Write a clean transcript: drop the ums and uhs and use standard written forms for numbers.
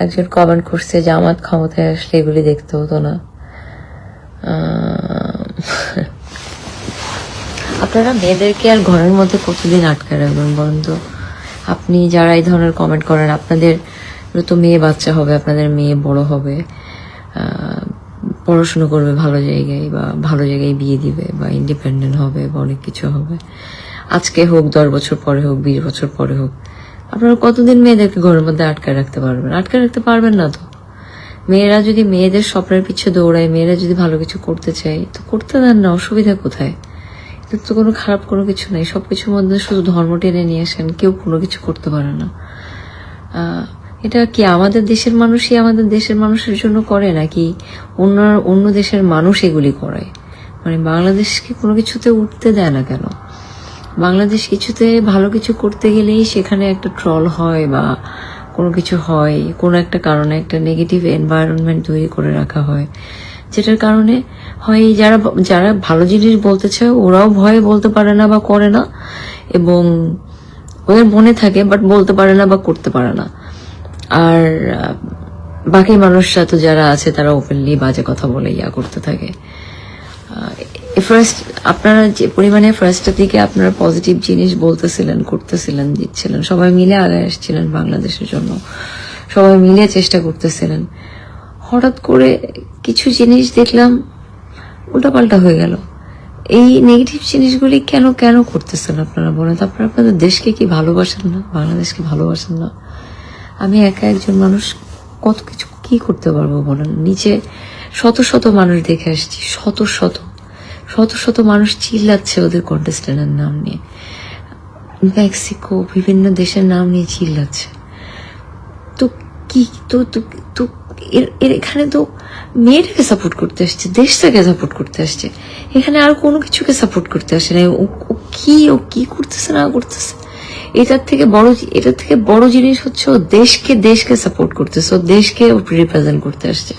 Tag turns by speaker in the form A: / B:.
A: একজন কমেন্ট করছে জামাত ক্ষমতায় আসলে এগুলি দেখতে হতো না। আপনারা মেয়েদেরকে আর ঘরের মধ্যে কতদিন আটকায় রাখবেন বলুন তো? আপনি যারা এই ধরনের কমেন্ট করেন, আপনাদের তো মেয়ে বাচ্চা হবে, আপনাদের মেয়ে বড় হবে, পড়াশোনা করবে ভালো জায়গায়, বা ভালো জায়গায় বিয়ে দিবে, বা ইন্ডিপেন্ডেন্ট হবে, বা অনেক কিছু হবে। আজকে হোক, 10 বছর পরে হোক, 20 বছর পরে হোক, আপনারা কতদিন মেয়েদেরকে ঘরের মধ্যে আটকায় রাখতে পারবেন? আটকায় রাখতে পারবেন না তো। মেয়েরা যদি মেয়েদের স্বপ্নের পিছনে দৌড়ায়, মেয়েরা যদি ভালো কিছু করতে চায় তো করতে দেন না, অসুবিধা কোথায়? এটা তো কোনো খারাপ কোনো কিছু নাই। সবকিছুর মধ্যে শুধু ধর্ম টেনে নিয়ে আসেন, কেউ কোনো কিছু করতে পারে না। এটা কি আমাদের দেশের মানুষই আমাদের দেশের মানুষের জন্য করে, নাকি অন্য দেশের মানুষ এগুলি করায়? মানে বাংলাদেশকে কোনো কিছুতে উঠতে দেয় না কেন? বাংলাদেশ কিছুতে ভালো কিছু করতে গেলেই সেখানে একটা ট্রল হয়, বা কোনো কিছু হয়, কোনো একটা কারণে একটা নেগেটিভ এনভায়রনমেন্ট তৈরি করে রাখা হয়, যেটার কারণে হয় যারা ভালো জিনিস বলতে চায় ওরাও ভয়ে বলতে পারে না বা করে না, এবং ওদের মনে থাকে বাট বলতে পারে না বা করতে পারে না। আর বাকি মানুষরা তো যারা আছে তারা ওপেনলি বাজে কথা বলে করতে থাকে। ফার্স্ট আপনারা যে পরিমাণে ফার্স্টের দিকে আপনারা পজিটিভ জিনিস বলতেছিলেন, করতেছিলেন, দিচ্ছিলেন, সবাই মিলে আগে আসছিলেন বাংলাদেশের জন্য, সবাই মিলে চেষ্টা করতেছিলেন, হঠাৎ করে কিছু জিনিস দেখলাম উল্টাপাল্টা হয়ে গেল। এই নেগেটিভ জিনিসগুলি কেন কেন করতেছেন আপনারা বলেন? আপনারা আপনাদের দেশকে কি ভালোবাসেন না? বাংলাদেশকে ভালোবাসেন না? আমি একা একজন মানুষ কত কিছু কি করতে পারবো বলেন? নিচে শত শত মানুষ দেখে আসছি, শত শত মানুষ চিল্লাচ্ছে ওদের কন্টেস্টেন্টের নাম নিয়ে, মেক্সিকো বিভিন্ন দেশের নাম নিয়ে চিল্লাচ্ছে। তো কি তো এখানে তো মেয়েটাকে সাপোর্ট করতে আসছে, দেশটাকে সাপোর্ট করতে আসছে, এখানে আর কোনো কিছুকে সাপোর্ট করতে আসে না। ও কি করতেছে না করতেছে, এটার থেকে বড় জিনিস হচ্ছে ও দেশকে সাপোর্ট করতেছে, ও দেশকে রিপ্রেজেন্ট করতে আসছে।